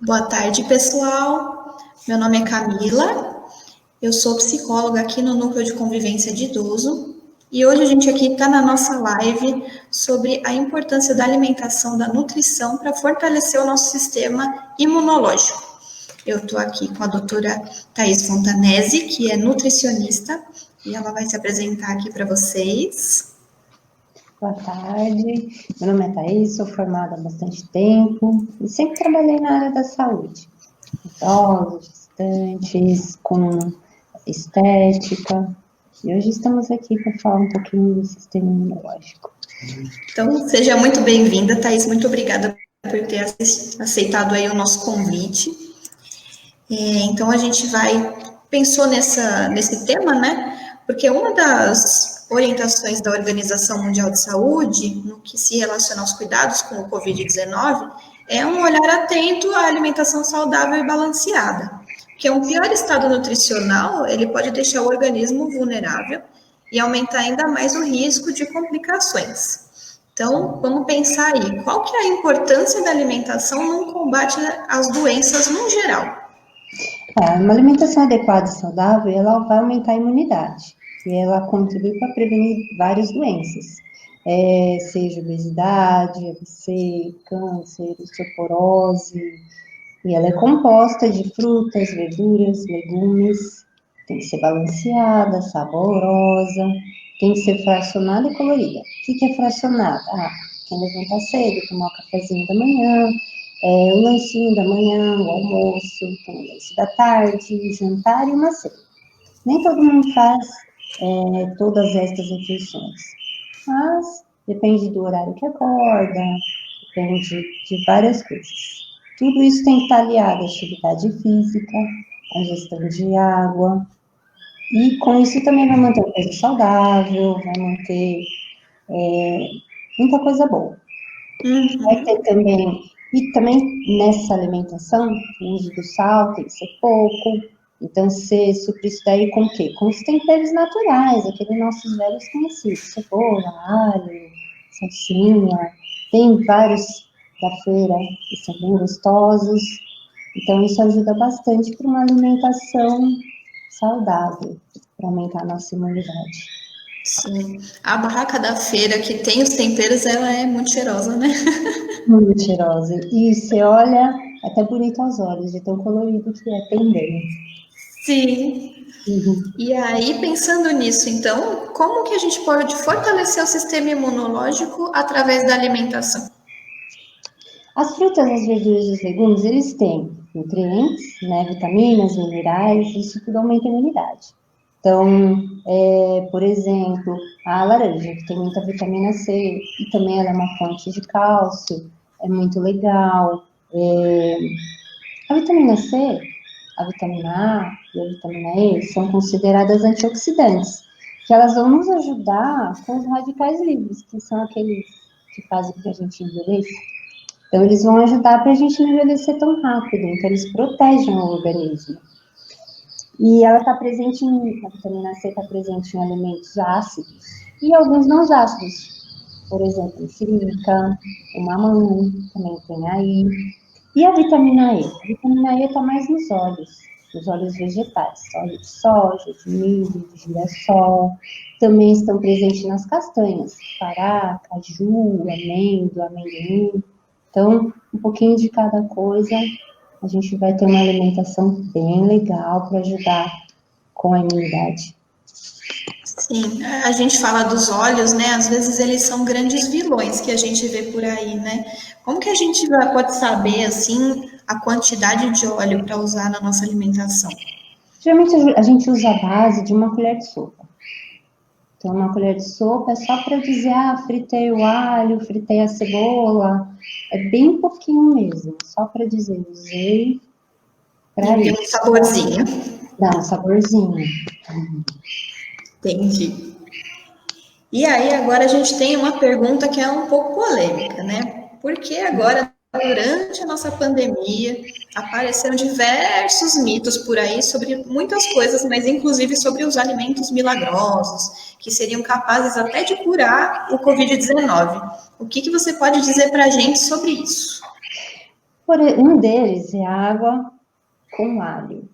Boa tarde, pessoal. Meu nome é Camila, eu sou psicóloga aqui no Núcleo de Convivência de Idoso e hoje a gente aqui está na nossa live sobre a importância da alimentação, da nutrição para fortalecer o nosso sistema imunológico. Eu estou aqui com a doutora Thaís Fontanesi, que é nutricionista, e ela vai se apresentar aqui para vocês. Boa tarde, meu nome é Thaís, sou formada há bastante tempo e sempre trabalhei na área da saúde, idosos, gestantes, com estética, e hoje estamos aqui para falar um pouquinho do sistema imunológico. Então, seja muito bem-vinda, Thaís, muito obrigada por ter aceitado aí o nosso convite. Então, a gente pensou nesse tema, né, porque uma das orientações da Organização Mundial de Saúde, no que se relaciona aos cuidados com o Covid-19, é um olhar atento à alimentação saudável e balanceada, porque um pior estado nutricional, ele pode deixar o organismo vulnerável e aumentar ainda mais o risco de complicações. Então, vamos pensar aí, qual que é a importância da alimentação no combate às doenças no geral? Uma alimentação adequada e saudável, ela vai aumentar a imunidade. E ela contribui para prevenir várias doenças, seja obesidade, AVC, câncer, osteoporose, e ela é composta de frutas, verduras, legumes, tem que ser balanceada, saborosa, tem que ser fracionada e colorida. O que é fracionada? Quem levanta cedo, tomar o cafezinho da manhã, o lanchinho da manhã, o almoço, tem o lanche da tarde, o jantar e uma ceia. Nem todo mundo faz todas estas refeições, mas depende do horário que acorda, depende de várias coisas. Tudo isso tem que estar aliado à atividade física, à gestão de água, e com isso também vai manter o peso saudável, vai manter muita coisa boa. Vai ter também, e também nessa alimentação, o uso do sal tem que ser pouco. Então, você supre isso daí com o quê? Com os temperos naturais, aqueles nossos velhos conhecidos, cebola, alho, salsinha, tem vários da feira que são bem gostosos. Então, isso ajuda bastante para uma alimentação saudável, para aumentar a nossa imunidade. Sim, a barraca da feira que tem os temperos, ela é muito cheirosa, né? Muito cheirosa, e você olha, é até bonito aos olhos, de tão colorido que é também. Sim. E aí, pensando nisso, então, como que a gente pode fortalecer o sistema imunológico através da alimentação? As frutas, as verduras e os legumes, eles têm nutrientes, né, vitaminas, minerais, isso tudo aumenta a imunidade. Então, por exemplo, a laranja, que tem muita vitamina C, e também ela é uma fonte de cálcio, é muito legal. A vitamina C, a vitamina A e a vitamina E são consideradas antioxidantes, que elas vão nos ajudar com os radicais livres, que são aqueles que fazem com que a gente envelheça. Então, eles vão ajudar para a gente não envelhecer tão rápido, então eles protegem o organismo. E ela está presente a vitamina C está presente em alimentos ácidos e alguns não ácidos, por exemplo, mexerica, o mamão, também tem aí. E a vitamina E? A vitamina E está mais nos óleos vegetais, óleo de soja, de milho, de girassol. Também estão presentes nas castanhas, pará, caju, amêndoa, amendoim. Então, um pouquinho de cada coisa, a gente vai ter uma alimentação bem legal para ajudar com a imunidade. Sim, a gente fala dos óleos, né? Às vezes eles são grandes vilões que a gente vê por aí, né? Como que a gente pode saber, assim, a quantidade de óleo para usar na nossa alimentação? Geralmente a gente usa a base de uma colher de sopa. Então, uma colher de sopa é só para dizer, fritei o alho, fritei a cebola. É bem pouquinho mesmo, só para dizer, usei para E um isso. saborzinho. Dá um saborzinho. Entendi. E aí, agora a gente tem uma pergunta que é um pouco polêmica, né? Porque agora, durante a nossa pandemia, apareceram diversos mitos por aí sobre muitas coisas, mas inclusive sobre os alimentos milagrosos, que seriam capazes até de curar o Covid-19. O que você pode dizer para a gente sobre isso? Um deles é água com alho.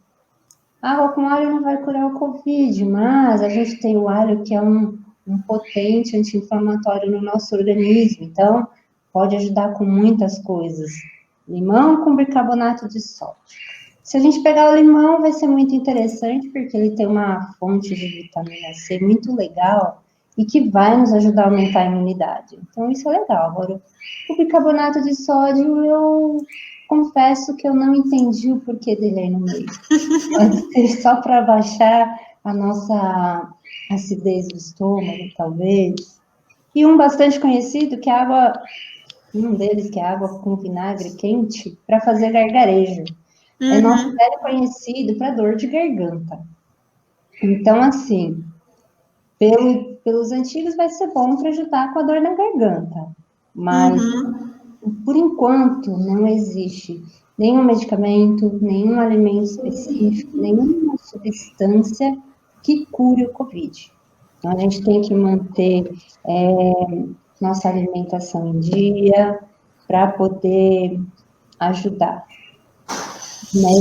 Água com alho não vai curar o Covid, mas a gente tem o alho que é um potente anti-inflamatório no nosso organismo, então pode ajudar com muitas coisas. Limão com bicarbonato de sódio. Se a gente pegar o limão, vai ser muito interessante, porque ele tem uma fonte de vitamina C muito legal e que vai nos ajudar a aumentar a imunidade. Então, isso é legal. Agora, o bicarbonato de sódio, eu confesso que eu não entendi o porquê dele aí no meio. Pode ser só para baixar a nossa acidez do estômago, talvez. E um bastante conhecido, que é água, um deles que é água com vinagre quente, para fazer gargarejo. É nosso velho conhecido para dor de garganta. Então, assim, pelos antigos vai ser bom para ajudar com a dor na garganta. Mas, por enquanto, não existe nenhum medicamento, nenhum alimento específico, nenhuma substância que cure o Covid. Então, a gente tem que manter nossa alimentação em dia para poder ajudar.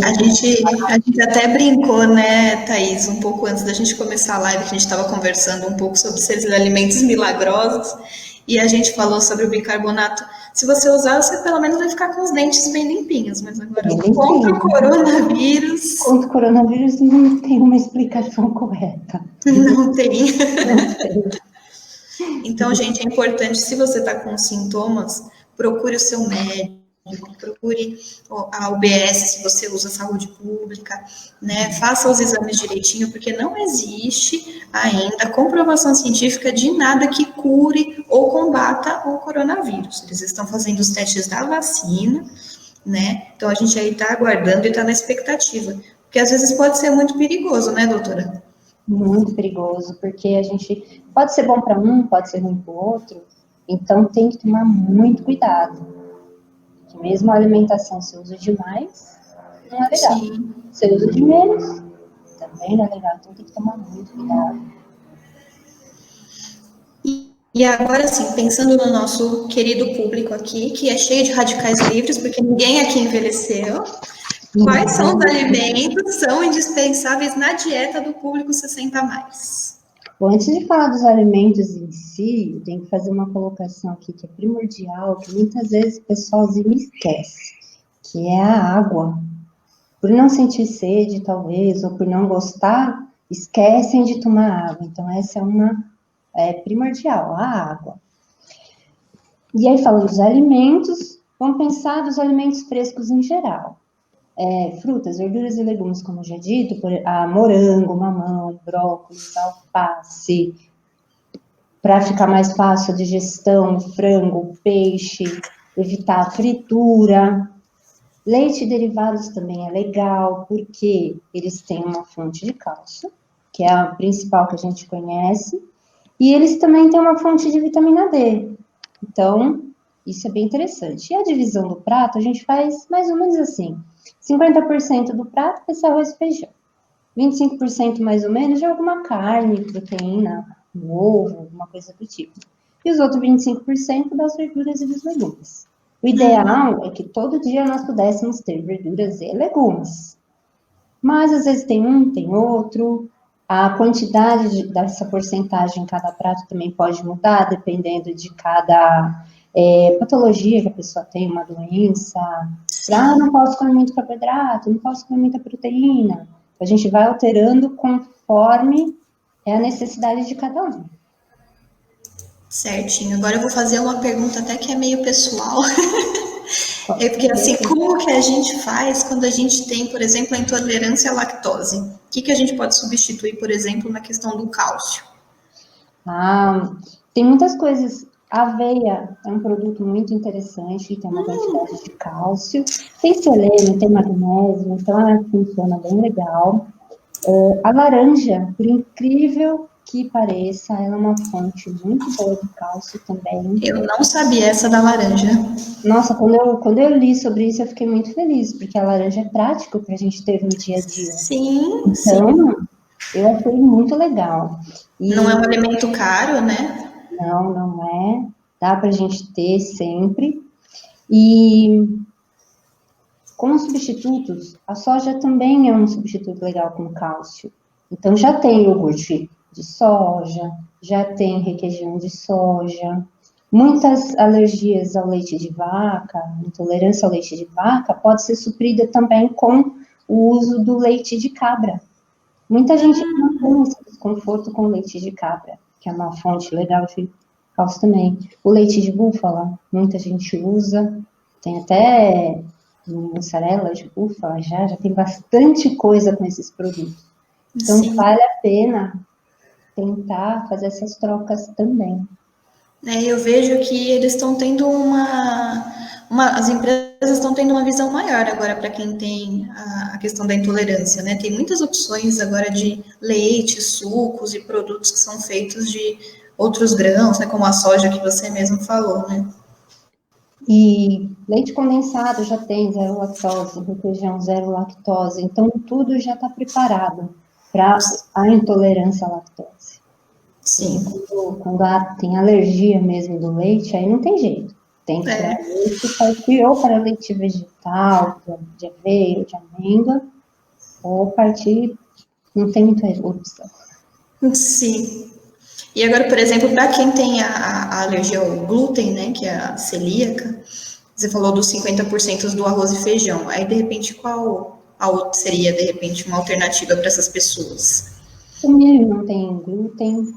A gente até brincou, né, Thaís, um pouco antes da gente começar a live, que a gente estava conversando um pouco sobre seres alimentos milagrosos, e a gente falou sobre o bicarbonato. Se você usar, você pelo menos vai ficar com os dentes bem limpinhos, mas agora contra o coronavírus... Contra o coronavírus não tem uma explicação correta. Não tem. Não tem. Então, gente, é importante, se você está com sintomas, procure o seu médico, procure a UBS se você usa saúde pública, né? Faça os exames direitinho, porque não existe ainda comprovação científica de nada que cure ou combata o coronavírus. Eles estão fazendo os testes da vacina, né? Então a gente aí está aguardando e está na expectativa, porque às vezes pode ser muito perigoso, né, doutora? Muito perigoso, porque a gente pode ser bom para um, pode ser ruim para o outro, então tem que tomar muito cuidado. Porque mesmo a alimentação, se usa demais, não é legal. Sim. Se usa de menos, também não é legal, então tem que tomar muito cuidado. E agora sim, pensando no nosso querido público aqui, que é cheio de radicais livres, porque ninguém aqui envelheceu, quais são os alimentos que são indispensáveis na dieta do público 60+? Bom, antes de falar dos alimentos em si, tem que fazer uma colocação aqui que é primordial, que muitas vezes o pessoalzinho esquece, que é a água. Por não sentir sede, talvez, ou por não gostar, esquecem de tomar água. Então, essa é uma primordial, a água. E aí, falando dos alimentos, vamos pensar dos alimentos frescos em geral. Frutas, verduras e legumes, como eu já dito, morango, mamão, brócolis, alface, para ficar mais fácil a digestão, frango, peixe, evitar a fritura. Leite e derivados também é legal, porque eles têm uma fonte de cálcio, que é a principal que a gente conhece, e eles também têm uma fonte de vitamina D. Então, isso é bem interessante. E a divisão do prato, a gente faz mais ou menos assim. 50% do prato vai ser arroz e feijão. 25% mais ou menos de alguma carne, proteína, um ovo, alguma coisa do tipo. E os outros 25% das verduras e dos legumes. O ideal é que todo dia nós pudéssemos ter verduras e legumes. Mas às vezes tem um, tem outro. A quantidade dessa porcentagem em cada prato também pode mudar, dependendo de cada patologia que a pessoa tem, uma doença. Não posso comer muito carboidrato, não posso comer muita proteína. A gente vai alterando conforme a necessidade de cada um. Certinho. Agora eu vou fazer uma pergunta até que é meio pessoal. É porque assim, como que a gente faz quando a gente tem, por exemplo, a intolerância à lactose? O que a gente pode substituir, por exemplo, na questão do cálcio? Ah, tem muitas coisas. A aveia é um produto muito interessante, tem uma quantidade de cálcio, tem selênio, tem magnésio, então ela funciona bem legal. A laranja, por incrível que pareça, ela é uma fonte muito boa de cálcio também. Eu não sabia essa da laranja. Nossa, quando eu li sobre isso, eu fiquei muito feliz, porque a laranja é prático para a gente ter no dia a dia. Sim, sim. Então, eu achei muito legal. Não é E um alimento caro, né? não é. Dá para a gente ter sempre. E como substitutos, a soja também é um substituto legal com cálcio. Então, já tem iogurte de soja, já tem requeijão de soja. Muitas alergias ao leite de vaca, intolerância ao leite de vaca, pode ser suprida também com o uso do leite de cabra. Muita gente não tem esse desconforto com o leite de cabra, que é uma fonte legal de cálcio também. O leite de búfala, muita gente usa, tem até mussarela de búfala já tem bastante coisa com esses produtos. Então, Sim. vale a pena tentar fazer essas trocas também. Eu vejo que eles estão tendo as empresas estão tendo uma visão maior agora para quem tem a questão da intolerância, né? Tem muitas opções agora de leite, sucos e produtos que são feitos de outros grãos, né? Como a soja que você mesmo falou, né? E leite condensado já tem zero lactose, requeijão zero lactose, então tudo já está preparado para a intolerância à lactose. Porque Sim. quando tem alergia mesmo do leite, aí não tem jeito. Tem que ser leite partir ou para leite vegetal, de aveia ou de amêndoa, ou partir, não tem muita opção. Sim. E agora, por exemplo, para quem tem a alergia ao glúten, né, que é a celíaca, você falou dos 50% do arroz e feijão. Aí, de repente, qual seria, de repente, uma alternativa para essas pessoas? O milho não tem glúten,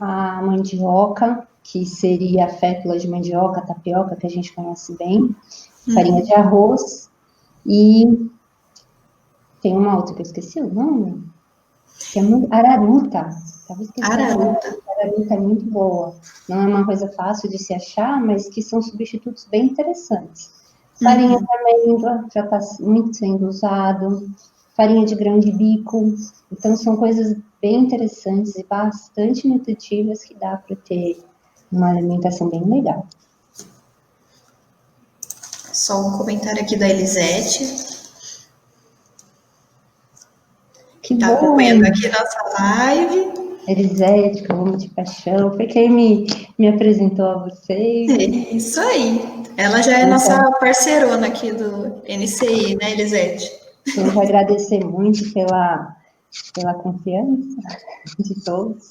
a mandioca, que seria a fécula de mandioca, a tapioca, que a gente conhece bem, farinha de arroz, e tem uma outra que eu esqueci o nome, que é muito, araruta. Estava esquecendo, Araruta. a araruta é muito boa. Não é uma coisa fácil de se achar, mas que são substitutos bem interessantes. Farinha de amêndoa já está muito sendo usado, farinha de grão de bico. Então, são coisas bem interessantes e bastante nutritivas que dá para ter uma alimentação bem legal. Só um comentário aqui da Elisete, que Que está bom, acompanhando aqui nossa live. Elisete, que eu amo de paixão, foi quem me apresentou a vocês. É isso aí. Ela já é nossa parceirona aqui do NCI, né, Elisete? Tenho que agradecer muito pela confiança de todos.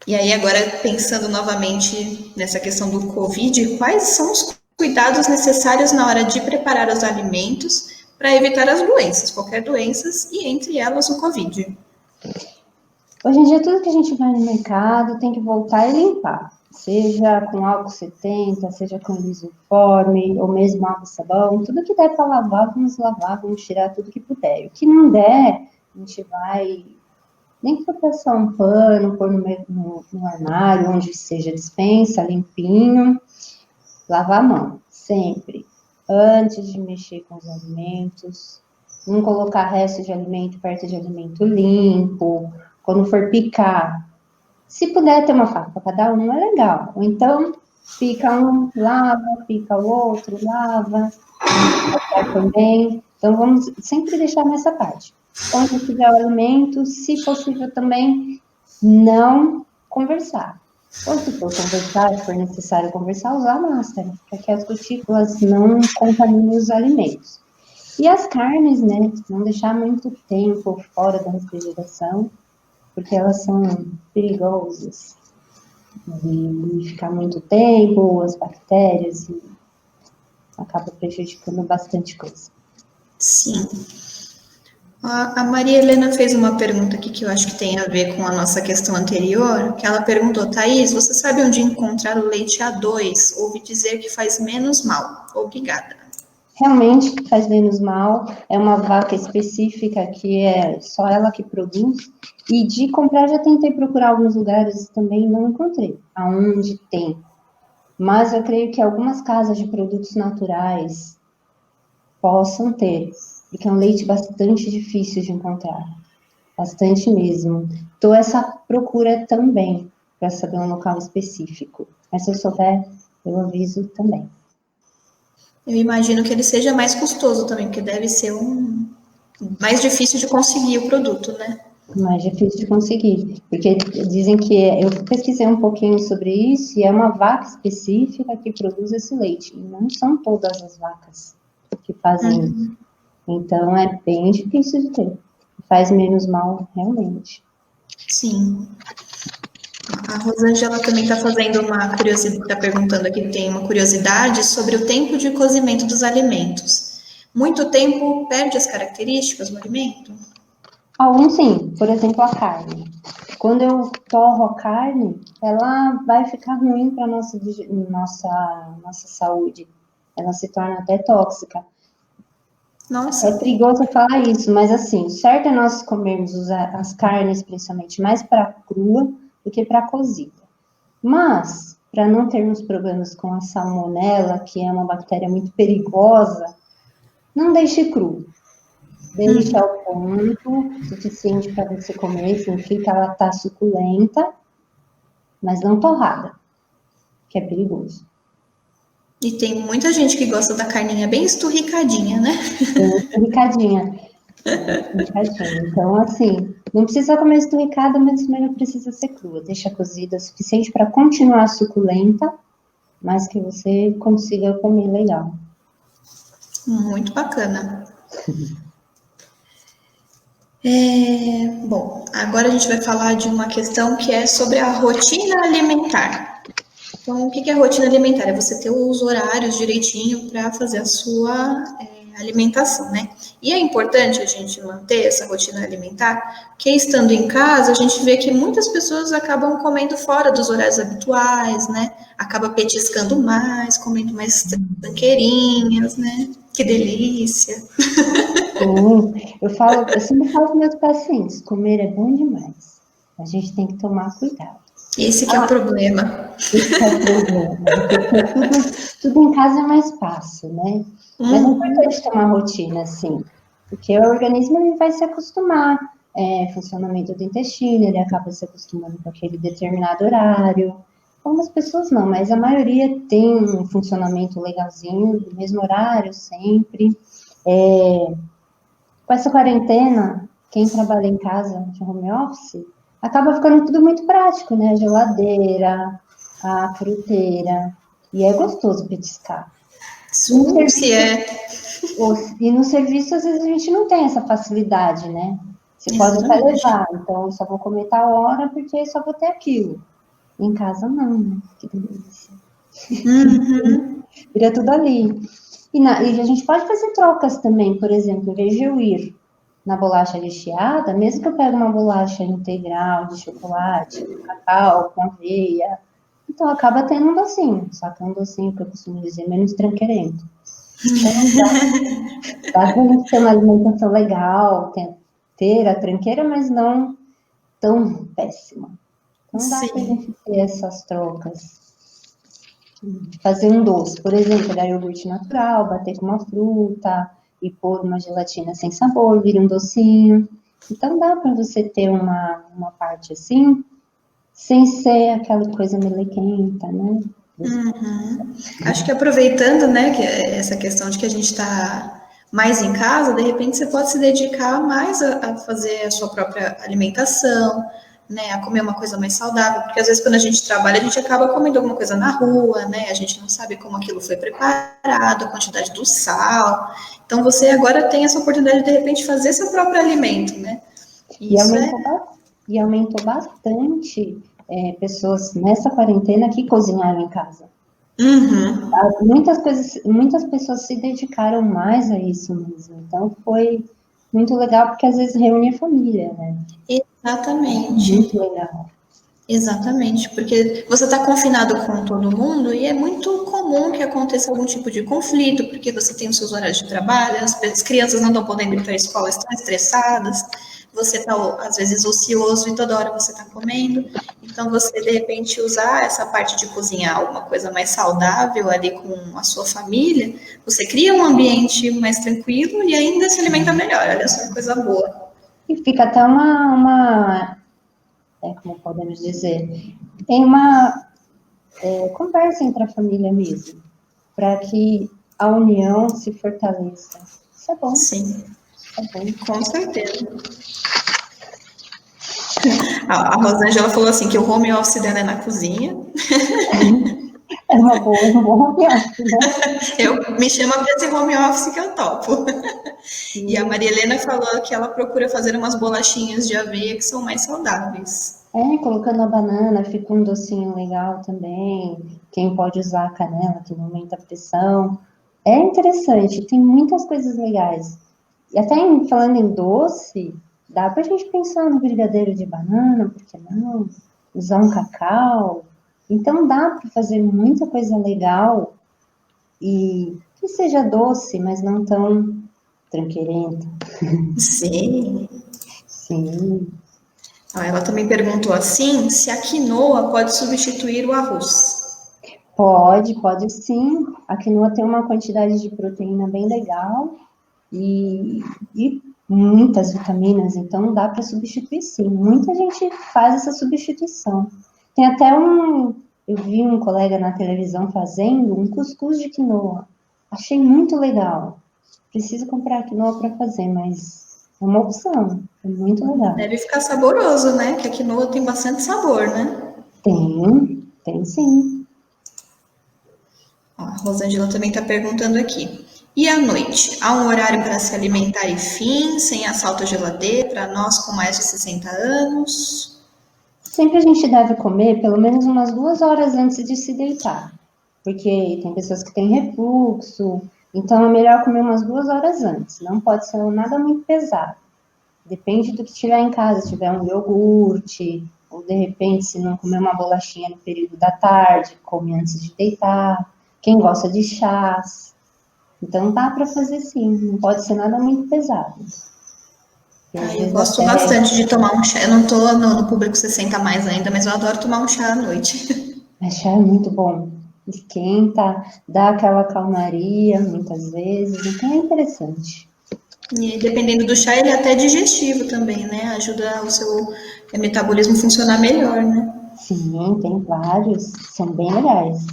E aí, agora, pensando novamente nessa questão do Covid, quais são os cuidados necessários na hora de preparar os alimentos para evitar as doenças, qualquer doença, e entre elas o Covid? Hoje em dia, tudo que a gente vai no mercado tem que voltar e limpar. Seja com álcool 70, seja com lisoforme, ou mesmo água e sabão. Tudo que der para lavar, vamos tirar tudo que puder. O que não der, a gente vai, nem que for passar um pano, pôr no armário, onde seja dispensa, limpinho. Lavar a mão, sempre. Antes de mexer com os alimentos. Não colocar resto de alimento perto de alimento limpo. Quando for picar, se puder ter uma faca para cada um, é legal. Ou então, pica um, lava, pica o outro, lava, também. Então, vamos sempre deixar nessa parte. Onde tiver o alimento, se possível também, não conversar. Ou se for conversar, se for necessário conversar, usar máscara, para que as gotículas não contaminem os alimentos. E as carnes, né? Não deixar muito tempo fora da refrigeração, porque elas são perigosas de ficar muito tempo, as bactérias, e acaba prejudicando bastante coisa. Sim. A Maria Helena fez uma pergunta aqui que eu acho que tem a ver com a nossa questão anterior, que ela perguntou, Thaís, você sabe onde encontrar o leite A2? Ouvi dizer que faz menos mal. Obrigada. realmente faz menos mal, é uma vaca específica que é só ela que produz, e de comprar já tentei procurar alguns lugares também não encontrei, aonde tem. Mas eu creio que algumas casas de produtos naturais possam ter, porque é um leite bastante difícil de encontrar, bastante mesmo. Então essa procura também, para saber um local específico. Mas se eu souber, eu aviso também. Eu imagino que ele seja mais custoso também, porque deve ser mais difícil de conseguir o produto, né? Mais difícil de conseguir, porque dizem que, eu pesquisei um pouquinho sobre isso, e é uma vaca específica que produz esse leite, e não são todas as vacas que fazem isso. Então, é bem difícil de ter. Faz menos mal, realmente. Sim. A Rosângela também está fazendo uma curiosidade, está perguntando aqui, tem uma curiosidade sobre o tempo de cozimento dos alimentos. Muito tempo perde as características do alimento? Alguns sim, por exemplo, a carne. Quando eu torro a carne, ela vai ficar ruim para a nossa saúde. Ela se torna até tóxica. Nossa. É perigoso falar isso, mas assim, certo é nós comermos as carnes, principalmente, mais para crua do que para cozida. Mas, para não termos problemas com a salmonela, que é uma bactéria muito perigosa, não deixe cru. Deixe ao ponto suficiente para você comer, significa ela tá suculenta, mas não torrada, que é perigoso. E tem muita gente que gosta da carninha bem esturricadinha, né? Bem esturricadinha. Então, assim, não precisa comer esturricada, mas também não precisa ser crua. Deixa cozida o suficiente para continuar suculenta, mas que você consiga comer legal. Muito bacana. Bom, agora a gente vai falar de uma questão que é sobre a rotina alimentar. Então, o que é a rotina alimentar? É você ter os horários direitinho para fazer a sua alimentação, né? E é importante a gente manter essa rotina alimentar, porque estando em casa, a gente vê que muitas pessoas acabam comendo fora dos horários habituais, né? Acaba petiscando mais, comendo mais tranqueirinhas, né? Que delícia! Eu sempre falo com meus pacientes, comer é bom demais. A gente tem que tomar cuidado. Esse que é o problema. Esse é o problema, porque tudo em casa é mais fácil, né? Mas é importante ter uma rotina, assim, porque o organismo ele vai se acostumar, funcionamento do intestino, ele acaba se acostumando com aquele determinado horário. Algumas pessoas não, mas a maioria tem um funcionamento legalzinho, do mesmo horário, sempre. Com essa quarentena, quem trabalha em casa de home office, acaba ficando tudo muito prático, né? A geladeira, a fruteira, e é gostoso petiscar. Se é. E no serviço, às vezes, a gente não tem essa facilidade, né? Você pode até levar, então eu só vou comer tal hora porque só vou ter aquilo. Em casa, não, né? Que delícia. Vira tudo ali. E a gente pode fazer trocas também, por exemplo, em vez de eu ir na bolacha recheada, mesmo que eu pegue uma bolacha integral de chocolate, de cacau, com aveia, então acaba tendo um docinho, só que é um docinho que eu costumo dizer menos tranqueirento. Então dá pra gente ter uma alimentação legal, ter a tranqueira, mas não tão péssima. Então dá pra gente ter essas trocas. Fazer um doce, por exemplo, pegar iogurte natural, bater com uma fruta e pôr uma gelatina sem sabor, vira um docinho. Então dá para você ter uma parte assim, sem ser aquela coisa melequenta, né? Acho que aproveitando, né, que essa questão de que a gente está mais em casa, de repente você pode se dedicar mais a fazer a sua própria alimentação, né, a comer uma coisa mais saudável, porque às vezes quando a gente trabalha, a gente acaba comendo alguma coisa na rua, né, a gente não sabe como aquilo foi preparado, a quantidade do sal. Então você agora tem essa oportunidade de repente fazer seu próprio alimento, né? E aumentou bastante pessoas nessa quarentena que cozinharam em casa. Muitas pessoas se dedicaram mais a isso mesmo. Então foi muito legal, porque às vezes reúne a família, né? Exatamente. Muito legal. Exatamente, porque você está confinado com todo mundo e é muito comum que aconteça algum tipo de conflito, porque você tem os seus horários de trabalho, as crianças não estão podendo ir para a escola, estão estressadas, você está, às vezes, ocioso e toda hora você está comendo. Então, você, de repente, usar essa parte de cozinhar alguma coisa mais saudável ali com a sua família, você cria um ambiente mais tranquilo e ainda se alimenta melhor. Olha só que coisa boa. E fica até como podemos dizer, tem uma conversa entre a família mesmo, para que a união se fortaleça. Isso é bom. Sim, É bom. com certeza. A Rosângela falou assim que o home office dela é na cozinha. É um bom home office, né? Me chama para esse home office que eu topo. E a Sim. Maria Helena falou que ela procura fazer umas bolachinhas de aveia que são mais saudáveis. Colocando a banana fica um docinho legal também. Quem pode usar a canela, que não aumenta a pressão. É interessante, tem muitas coisas legais. E até falando em doce, dá pra gente pensar no brigadeiro de banana, por que não? Usar um cacau. Então dá para fazer muita coisa legal e que seja doce, mas não tão tranqueirenta. Sim. Sim, Ela também perguntou assim se a quinoa pode substituir o arroz. pode sim. A quinoa tem uma quantidade de proteína bem legal e muitas vitaminas, então dá para substituir sim. Muita gente faz essa substituição. Tem até eu vi um colega na televisão fazendo um cuscuz de quinoa. Achei muito legal. Preciso comprar quinoa para fazer, mas é uma opção. É muito legal. Deve ficar saboroso, né? Que a quinoa tem bastante sabor, né? Tem sim. A Rosângela também está perguntando aqui. E à noite? Há um horário para se alimentar e fim, sem assalto à geladeira, para nós com mais de 60 anos? Sempre a gente deve comer pelo menos umas 2 horas antes de se deitar, porque tem pessoas que têm refluxo, então é melhor comer umas 2 horas antes. Não pode ser nada muito pesado. Depende do que tiver em casa, se tiver um iogurte, ou de repente, se não comer uma bolachinha no período da tarde, come antes de deitar. Quem gosta de chás. Então dá para fazer sim, não pode ser nada muito pesado. E às Eu vezes gosto até bastante de tomar um chá. Eu não estou no público 60 mais ainda, mas eu adoro tomar um chá à noite. chá é muito bom. Esquenta, dá aquela calmaria muitas vezes, então é interessante. E dependendo do chá, ele é até digestivo também, né? Ajuda o seu metabolismo a funcionar melhor, né? Sim, tem vários, são bem legais.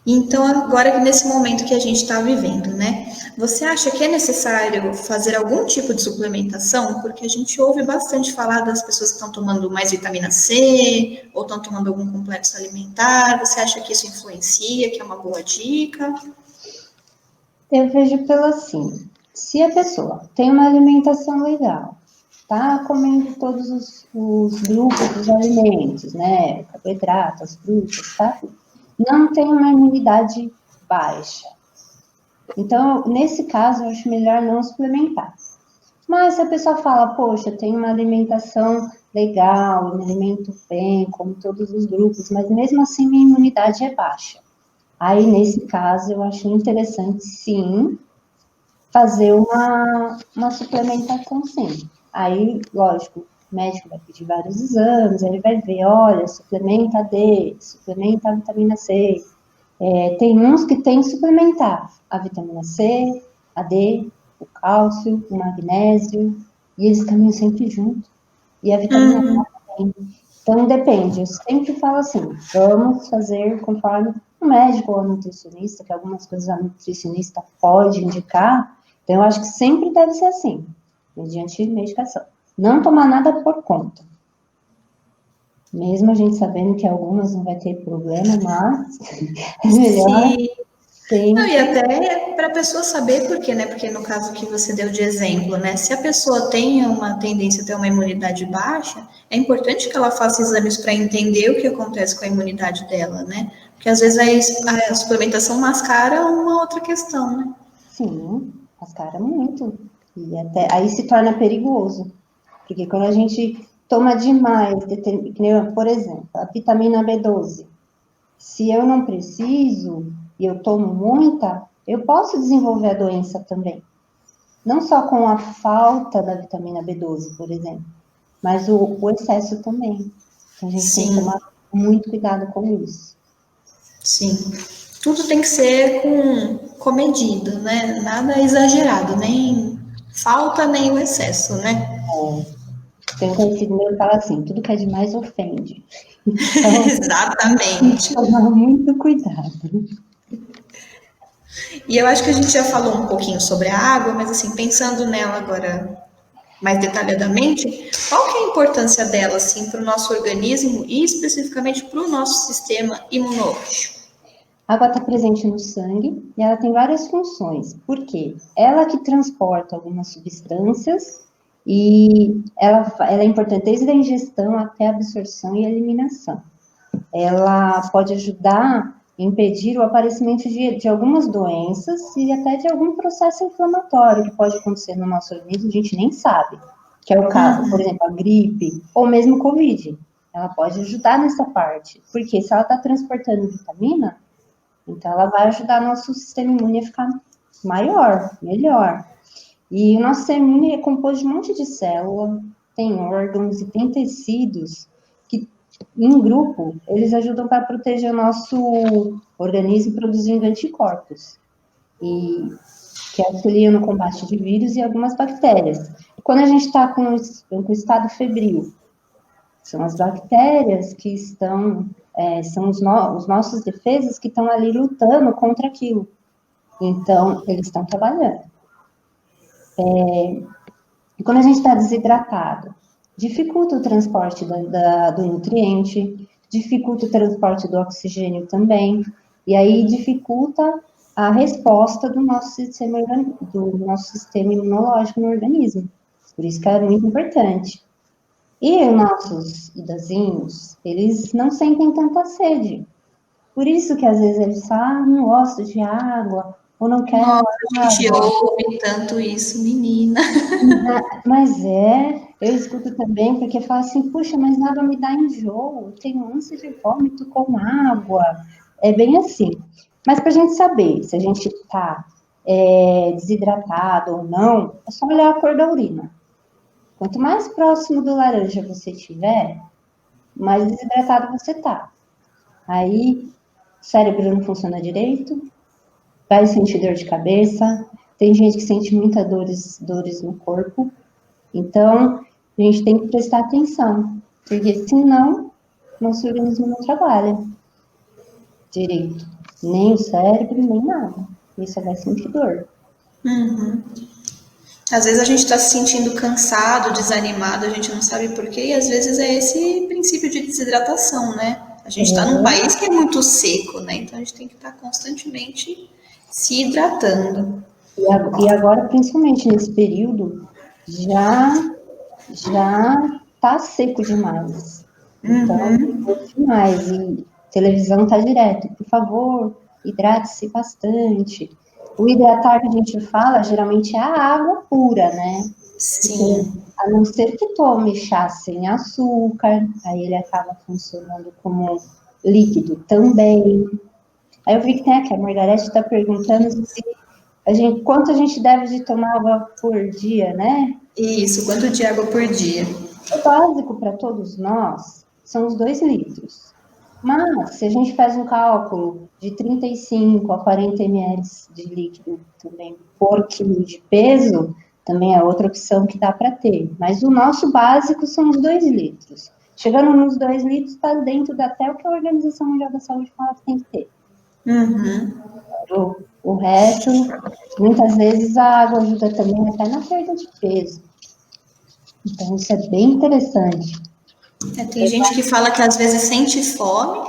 Então, agora nesse momento que a gente está vivendo, né? Você acha que é necessário fazer algum tipo de suplementação? Porque a gente ouve bastante falar das pessoas que estão tomando mais vitamina C ou estão tomando algum complexo alimentar. Você acha que isso influencia, que é uma boa dica? Eu vejo pelo assim, se a pessoa tem uma alimentação legal, tá comendo todos os grupos dos alimentos, né, carboidratos, frutas, tá? Não tem uma imunidade baixa. Então, nesse caso, eu acho melhor não suplementar. Mas se a pessoa fala, poxa, eu tenho uma alimentação legal, eu me alimento bem, como todos os grupos, mas mesmo assim minha imunidade é baixa. Aí, nesse caso, eu acho interessante, sim, fazer uma suplementação, sim. Aí, lógico, o médico vai pedir vários exames, ele vai ver, olha, suplementa D, suplementa a vitamina C. Tem uns que tem que suplementar a vitamina C, a D, o cálcio, o magnésio, e eles caminham sempre junto. E a vitamina A também. Então, depende. Eu sempre falo assim, vamos fazer conforme o médico ou a nutricionista, que algumas coisas a nutricionista pode indicar. Então, eu acho que sempre deve ser assim, mediante medicação. Não tomar nada por conta. Mesmo a gente sabendo que algumas não vai ter problema, mas é melhor Sim. Não, e sempre. até para a pessoa saber por quê, né? Porque no caso que você deu de exemplo, né? Se a pessoa tem uma tendência a ter uma imunidade baixa, é importante que ela faça exames para entender o que acontece com a imunidade dela, né? Porque às vezes a suplementação mascara uma outra questão, né? Sim, mascara muito. E até aí se torna perigoso. Porque quando a gente toma demais, por exemplo, a vitamina B12. Se eu não preciso e eu tomo muita, eu posso desenvolver a doença também. Não só com a falta da vitamina B12, por exemplo, mas o excesso também. Então, a gente tem que tomar muito cuidado com isso. Sim. Tudo tem que ser com medida, né? Nada exagerado, nem falta, nem o excesso, né? Tem um conhecido meu que fala assim, tudo que é demais ofende. Então, tem que Exatamente. tomar muito cuidado. E eu acho que a gente já falou um pouquinho sobre a água, mas assim, pensando nela agora mais detalhadamente, qual que é a importância dela assim para o nosso organismo e especificamente para o nosso sistema imunológico? A água está presente no sangue e ela tem várias funções. Por quê? Ela que transporta algumas substâncias e ela é importante desde a ingestão até a absorção e a eliminação. Ela pode ajudar a impedir o aparecimento de algumas doenças e até de algum processo inflamatório que pode acontecer no nosso organismo, a gente nem sabe, que é o caso, por exemplo, a gripe ou mesmo o Covid. Ela pode ajudar nessa parte, porque se ela está transportando vitamina, então ela vai ajudar nosso sistema imune a ficar maior, melhor. E o nosso sistema imune é composto de um monte de célula, tem órgãos e tem tecidos que, em grupo, eles ajudam para proteger o nosso organismo produzindo anticorpos, e que auxiliam no combate de vírus e algumas bactérias. Quando a gente está com o estado febril, são as bactérias que estão, são os nossos defesas que estão ali lutando contra aquilo. Então, eles estão trabalhando. E quando a gente está desidratado, dificulta o transporte do nutriente, dificulta o transporte do oxigênio também, e aí dificulta a resposta do nosso sistema imunológico no organismo. Por isso que é muito importante. E os nossos idosinhos, eles não sentem tanta sede. Por isso que às vezes eles falam, não gosto de água, ou não quero Nossa, a gente água. ouve tanto isso, menina. Mas eu escuto também, porque fala assim, puxa, mas água me dá enjoo, eu tenho ânsia de vômito com água. É bem assim. Mas para a gente saber se a gente está desidratado ou não, é só olhar a cor da urina. Quanto mais próximo do laranja você tiver, mais desidratado você tá. Aí, o cérebro não funciona direito, vai sentir dor de cabeça, tem gente que sente muitas dores no corpo. Então, a gente tem que prestar atenção, porque senão, nosso organismo não trabalha direito. Nem o cérebro, nem nada. Isso vai sentir dor. Às vezes a gente está se sentindo cansado, desanimado, a gente não sabe por quê, e às vezes é esse princípio de desidratação, né? A gente está num país que é muito seco, né? Então a gente tem que estar constantemente se hidratando. E agora, principalmente nesse período, já tá seco demais. Então, demais. E televisão tá direto. Por favor, hidrate-se bastante. O hidratar que a gente fala, geralmente é a água pura, né? Sim. Porque, a não ser que tome chá sem açúcar, aí ele acaba funcionando como líquido também. Aí eu vi que tem aqui, a Margarete está perguntando se quanto a gente deve de tomar água por dia, né? Isso, quanto de água por dia? O básico para todos nós são os 2 litros. Mas, se a gente faz um cálculo de 35 a 40 ml de líquido também por quilo de peso, também é outra opção que dá para ter. Mas o nosso básico são os 2 litros. Chegando nos 2 litros, está dentro até o que a Organização Mundial da Saúde fala que tem que ter. O resto, muitas vezes a água ajuda também até na perda de peso. Então, isso é bem interessante. Tem gente que fala que às vezes sente fome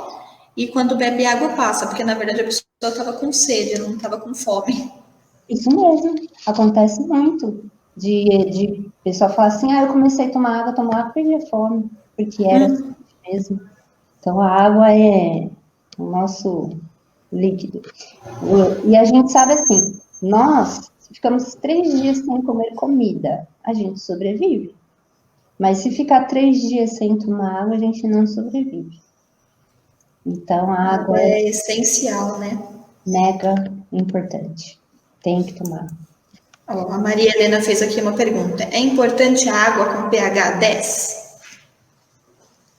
e quando bebe água passa, porque na verdade a pessoa estava com sede, ela não estava com fome. Isso mesmo, acontece muito. De pessoa falar assim, eu comecei a tomar água, perdi a fome, porque era assim mesmo. Então, a água é o nosso líquido. E a gente sabe assim, nós ficamos 3 dias sem comer comida, a gente sobrevive. Mas se ficar 3 dias sem tomar água, a gente não sobrevive. Então, a água é essencial, né? mega importante. Tem que tomar. Ó, a Maria Helena fez aqui uma pergunta. É importante a água com pH 10?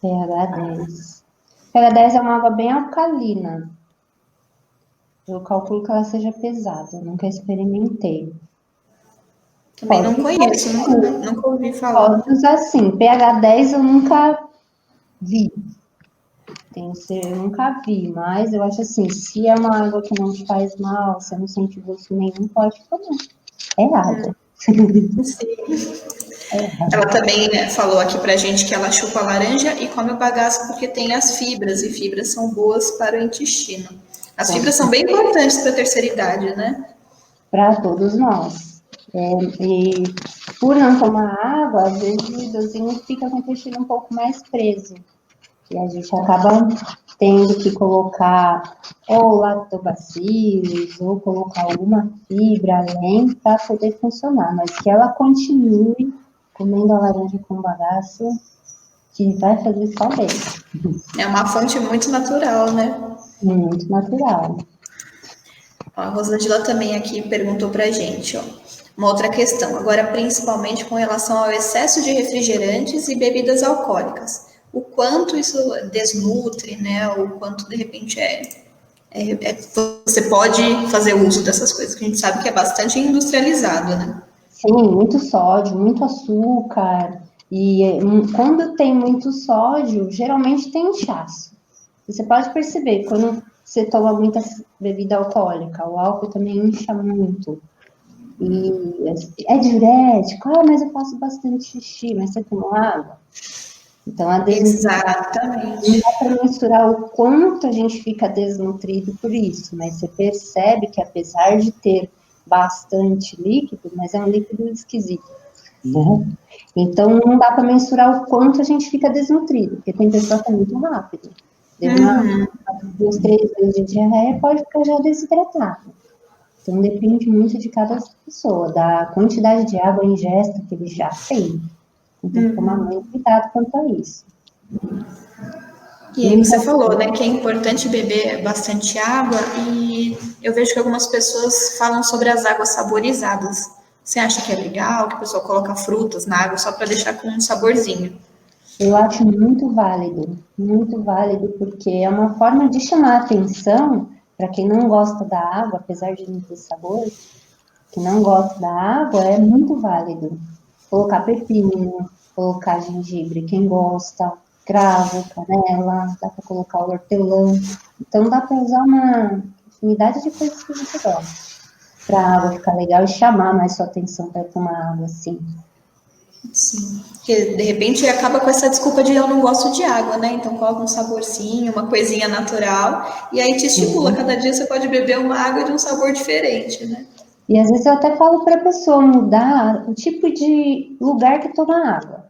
pH 10. pH 10 é uma água bem alcalina. Eu calculo que ela seja pesada. Eu nunca experimentei. Também não conheço, nunca ouvi falar. Pode usar sim. pH 10 eu nunca vi. Eu nunca vi, mas eu acho assim, se é uma água que não te faz mal, você não sente gosto nenhum, pode tomar. É água. Sim. Ela também, né, falou aqui pra gente que ela chupa a laranja e come o bagaço porque tem as fibras, e fibras são boas para o intestino. As fibras são bem importantes para a terceira idade, né? Para todos nós. E por não tomar água, às vezes o idosinho fica com o intestino um pouco mais preso. E a gente acaba tendo que colocar ou lactobacilos, ou colocar alguma fibra além para poder funcionar. Mas que ela continue comendo a laranja com bagaço, que vai fazer só bem. É uma fonte muito natural, né? Muito natural. A Rosângela também aqui perguntou pra gente, ó, uma outra questão, agora principalmente com relação ao excesso de refrigerantes e bebidas alcoólicas. O quanto isso desnutre, né? O quanto de repente você pode fazer uso dessas coisas, que a gente sabe que é bastante industrializado, né? Sim, muito sódio, muito açúcar. E quando tem muito sódio, geralmente tem inchaço. Você pode perceber, quando você toma muita bebida alcoólica, o álcool também incha muito. E é diurético, mas eu faço bastante xixi, mas você toma água? Então, a Exatamente. não dá para mensurar o quanto a gente fica desnutrido por isso, mas você percebe que apesar de ter bastante líquido, mas é um líquido esquisito, né? Então, não dá para mensurar o quanto a gente fica desnutrido, porque tem pessoa que é muito rápido. Deu uns 3 dias de diarreia, pode ficar já desidratado. Então, depende muito de cada pessoa, da quantidade de água ingesta que ele já tem. Então, tem que tomar muito cuidado quanto a isso. E aí você falou, né, que é importante beber bastante água e eu vejo que algumas pessoas falam sobre as águas saborizadas. Você acha que é legal que o pessoal coloca frutas na água só para deixar com um saborzinho? Eu acho muito válido, porque é uma forma de chamar a atenção para quem não gosta da água, apesar de não ter sabor, que não gosta da água, é muito válido. Colocar pepino, colocar gengibre, quem gosta, cravo, canela, dá para colocar o hortelã. Então dá para usar uma infinidade de coisas que você gosta, para a água ficar legal e chamar mais sua atenção para tomar água assim. Sim, porque de repente acaba com essa desculpa de eu não gosto de água, né? Então coloca um saborzinho, uma coisinha natural, e aí te estimula. Cada dia você pode beber uma água de um sabor diferente, né? E às vezes eu até falo para a pessoa mudar o tipo de lugar que toma água.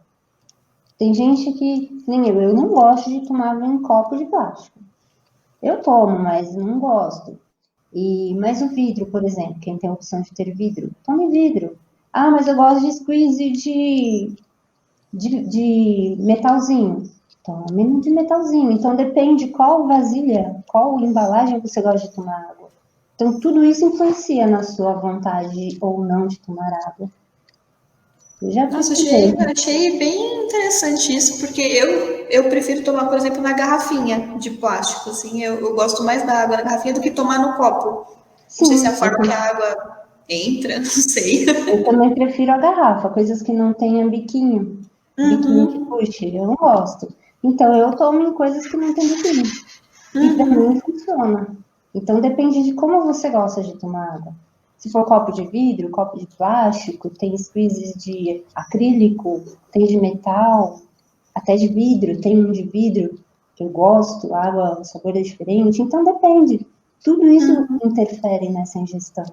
Tem gente que, nem eu não gosto de tomar água em copo de plástico. Eu tomo, mas não gosto. Mas o vidro, por exemplo, quem tem a opção de ter vidro, tome vidro. Ah, mas eu gosto de squeeze de metalzinho. Tome de metalzinho. Então depende qual vasilha, qual embalagem você gosta de tomar água. Então tudo isso influencia na sua vontade ou não de tomar água. Eu já Nossa, pesquisei. achei bem interessante isso, porque eu prefiro tomar, por exemplo, na garrafinha de plástico, assim, eu gosto mais da água na garrafinha do que tomar no copo. Não sei se é a Sim, forma que a água entra, não sei. eu também prefiro a garrafa, coisas que não tenham biquinho. Biquinho que puxe, eu não gosto. Então eu tomo em coisas que não tem biquinho. E para mim funciona. Então depende de como você gosta de tomar água. Se for copo de vidro, copo de plástico, tem squeezes de acrílico, tem de metal, até de vidro, tem um de vidro que eu gosto, a água, o sabor é diferente, então depende. Tudo isso interfere nessa ingestão.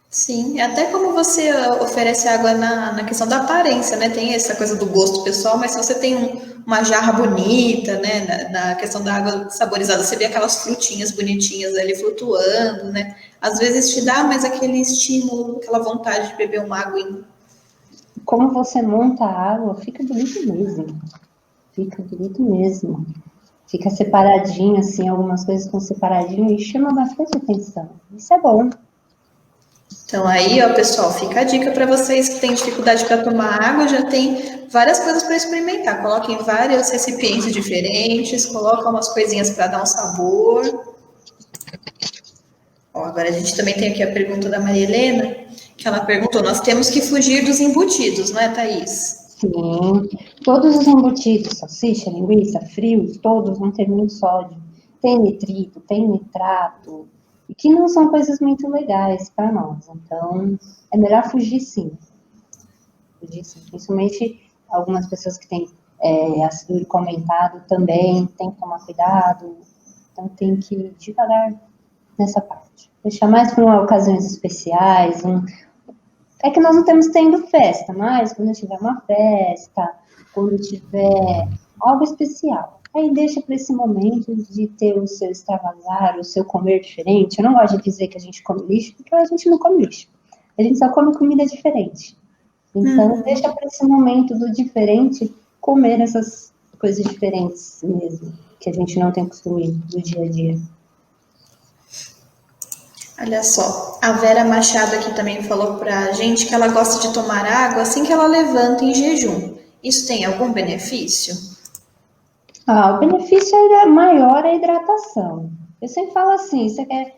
Sim, até como você oferece água na questão da aparência, né? Tem essa coisa do gosto pessoal, mas se você tem uma jarra bonita, né? Na questão da água saborizada, você vê aquelas frutinhas bonitinhas ali flutuando, né? Às vezes te dá mais aquele estímulo, aquela vontade de beber uma água como você monta a água, fica bonito mesmo. Fica bonito mesmo. Fica separadinho, assim, algumas coisas ficam separadinho e chama bastante atenção. Isso é bom. Então aí, ó, pessoal, fica a dica para vocês que têm dificuldade para tomar água, já tem várias coisas para experimentar. Coloquem vários recipientes diferentes, coloca umas coisinhas para dar um sabor. Ó, agora a gente também tem aqui a pergunta da Maria Helena, que ela perguntou: nós temos que fugir dos embutidos, não é, Thaís? Sim, todos os embutidos, salsicha, linguiça, frios, todos vão ter muito sódio. Tem nitrito, tem nitrato, e que não são coisas muito legais para nós. Então, é melhor fugir sim. Fugir sim. Principalmente algumas pessoas que têm ácido úrico aumentado também, tem que tomar cuidado. Então, tem que ir devagar nessa parte. Deixar mais para ocasiões especiais, é que nós não estamos tendo festa, mas quando tiver uma festa, quando tiver algo especial, aí deixa para esse momento de ter o seu extravasar, o seu comer diferente. Eu não gosto de dizer que a gente come lixo, porque a gente não come lixo. A gente só come comida diferente. Então, deixa para esse momento do diferente comer essas coisas diferentes mesmo, que a gente não tem costume do dia a dia. Olha só, a Vera Machado aqui também falou pra gente que ela gosta de tomar água assim que ela levanta em jejum. Isso tem algum benefício? O benefício maior é a hidratação. Eu sempre falo assim, você quer,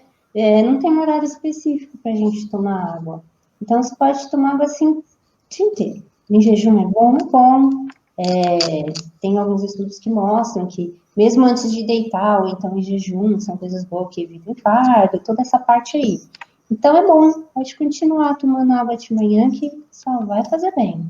não tem um horário específico para a gente tomar água. Então, você pode tomar água assim o dia inteiro. Em jejum é bom. Tem alguns estudos que mostram que, mesmo antes de deitar, ou então em jejum, são coisas boas que evitam infarto, toda essa parte aí. Então, é bom, pode continuar tomando água de manhã, que só vai fazer bem.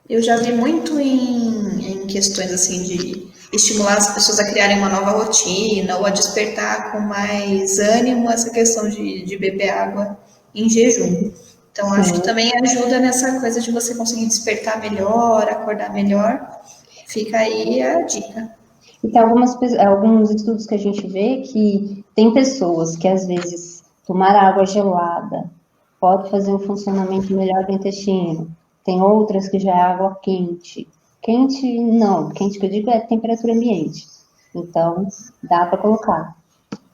Eu já vi muito em questões assim de estimular as pessoas a criarem uma nova rotina ou a despertar com mais ânimo essa questão de beber água em jejum. Então, acho que também ajuda nessa coisa de você conseguir despertar melhor, acordar melhor. Fica aí a dica. E tem alguns estudos que a gente vê que tem pessoas que, às vezes, tomar água gelada pode fazer um funcionamento melhor do intestino. Tem outras que já é água quente. Quente, não. Quente que eu digo é temperatura ambiente. Então, dá para colocar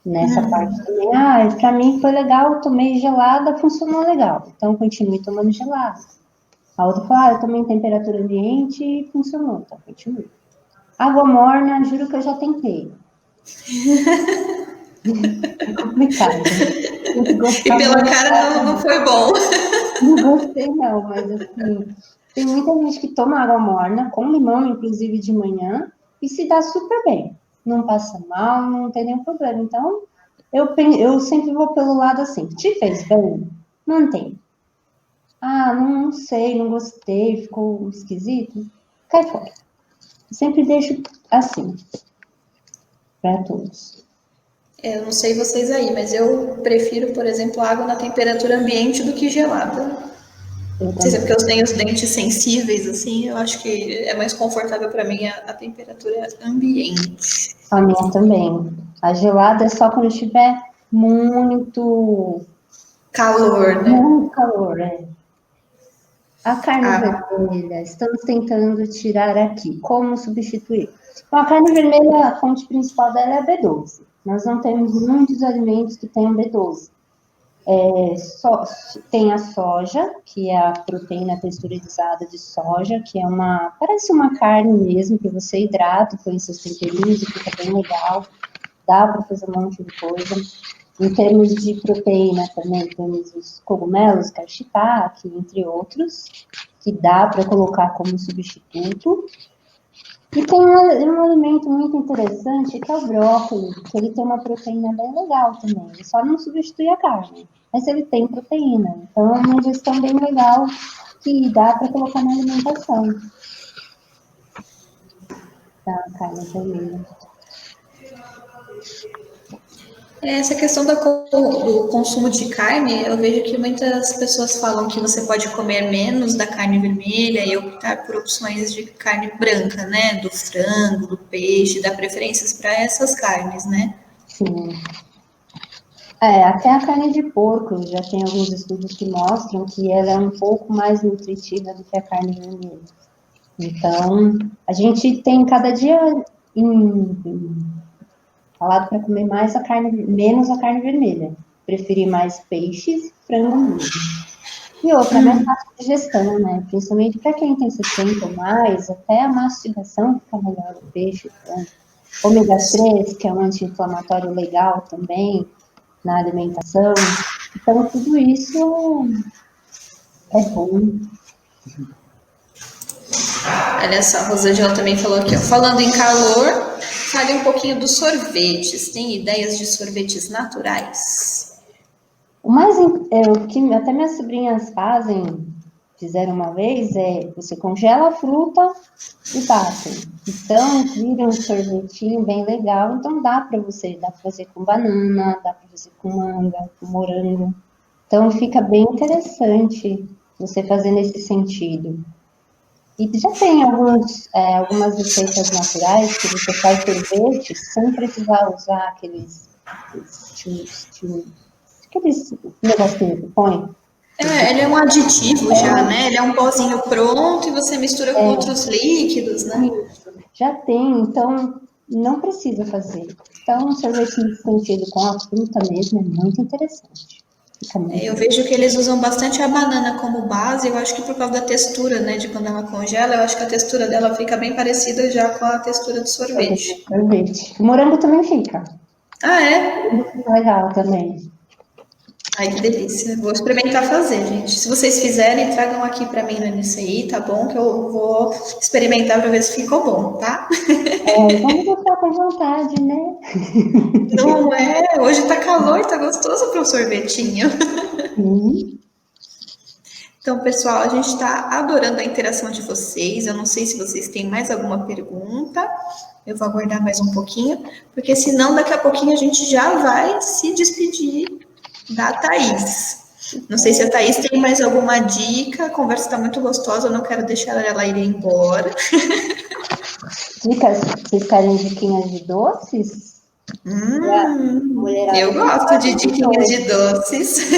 nessa parte também. Para mim foi legal, tomei gelada, funcionou legal. Então, continue tomando gelada. A outra fala, eu tomei em temperatura ambiente e funcionou. Então, continue. Água morna, juro que eu já tentei. É complicado. E pela cara não foi bom. Não gostei não, mas assim, tem muita gente que toma água morna, com limão, inclusive de manhã, e se dá super bem. Não passa mal, não tem nenhum problema. Então, eu sempre vou pelo lado assim, te fez bem? Mantém. Não sei, não gostei, ficou esquisito? Cai fora. Sempre deixo assim, para todos. Eu não sei vocês aí, mas eu prefiro, por exemplo, água na temperatura ambiente do que gelada. Não sei se é porque eu tenho os dentes sensíveis, assim, eu acho que é mais confortável para mim a temperatura ambiente. A minha também. A gelada é só quando tiver muito calor, né? Muito calor, A carne vermelha, estamos tentando tirar aqui. Como substituir? Bom, a carne vermelha, a fonte principal dela é a B12. Nós não temos muitos alimentos que tenham B12. Tem a soja, que é a proteína texturizada de soja, que parece uma carne mesmo, que você hidrata, põe seus temperinhos e fica bem legal. Dá para fazer um monte de coisa. Em termos de proteína também, temos os cogumelos, que é o shiitake, entre outros, que dá para colocar como substituto. E tem um alimento muito interessante, que é o brócolis, que ele tem uma proteína bem legal também. Ele só não substitui a carne, mas ele tem proteína. Então, é uma ingestão bem legal que dá para colocar na alimentação. Da carne vermelha. Essa questão do consumo de carne, eu vejo que muitas pessoas falam que você pode comer menos da carne vermelha e optar por opções de carne branca, né? Do frango, do peixe, dar preferências para essas carnes, né? Sim. Até a carne de porco, já tem alguns estudos que mostram que ela é um pouco mais nutritiva do que a carne vermelha. Então, a gente tem cada dia falado para comer menos a carne vermelha. Preferir mais peixes, frango mesmo. E outra, mais fácil de digestão, né? Principalmente para quem tem 60 ou mais, até a mastigação fica melhor do peixe, frango. Ômega 3, que é um anti-inflamatório legal também na alimentação. Então, tudo isso é bom. Olha só, a Rosângela também falou aqui, ó, falando em calor, fale um pouquinho dos sorvetes. Tem ideias de sorvetes naturais? O que até minhas sobrinhas fizeram uma vez, você congela a fruta e bate. Então, vira um sorvetinho bem legal. Então, dá para fazer com banana, dá para fazer com manga, com morango. Então, fica bem interessante você fazer nesse sentido. E já tem algumas receitas naturais que você faz sorvete sem precisar usar aqueles negocinhos que põe. Ele é um aditivo já, né? Ele é um pozinho pronto e você mistura com outros líquidos, né? Já tem, então não precisa fazer. Então, um sorvete nesse sentido com a fruta mesmo é muito interessante. Eu vejo que eles usam bastante a banana como base, eu acho que por causa da textura, né, de quando ela congela, eu acho que a textura dela fica bem parecida já com a textura do sorvete. O morango também fica. Ah, é? Legal também. Ai, que delícia. Vou experimentar fazer, gente. Se vocês fizerem, tragam aqui para mim no NCI, tá bom? Que eu vou experimentar para ver se ficou bom, tá? Vamos botar com vontade, né? Não é? Hoje tá calor, tá gostoso para um sorvetinho. Então, pessoal, a gente está adorando a interação de vocês. Eu não sei se vocês têm mais alguma pergunta. Eu vou aguardar mais um pouquinho, porque senão daqui a pouquinho a gente já vai se despedir da Thaís. Não sei se a Thaís tem mais alguma dica. A conversa está muito gostosa, eu não quero deixar ela ir embora. Dicas, vocês querem diquinhas de doces? Eu gosto de diquinhas de doces.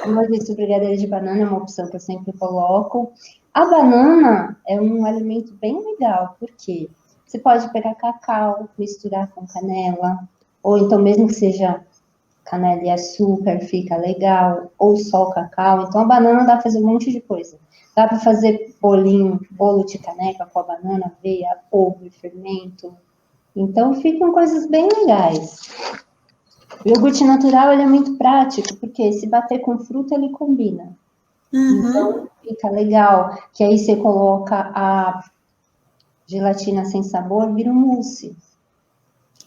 Como eu disse, o brigadeiro de banana é uma opção que eu sempre coloco. A banana é um alimento bem legal, porque você pode pegar cacau, misturar com canela, ou então mesmo que seja canela e açúcar, fica legal, ou só o cacau. Então a banana dá para fazer um monte de coisa. Dá para fazer bolo de caneca com a banana, aveia, ovo e fermento. Então ficam coisas bem legais. O iogurte natural ele é muito prático, porque se bater com fruta ele combina. Então fica legal, que aí você coloca a gelatina sem sabor, vira um mousse.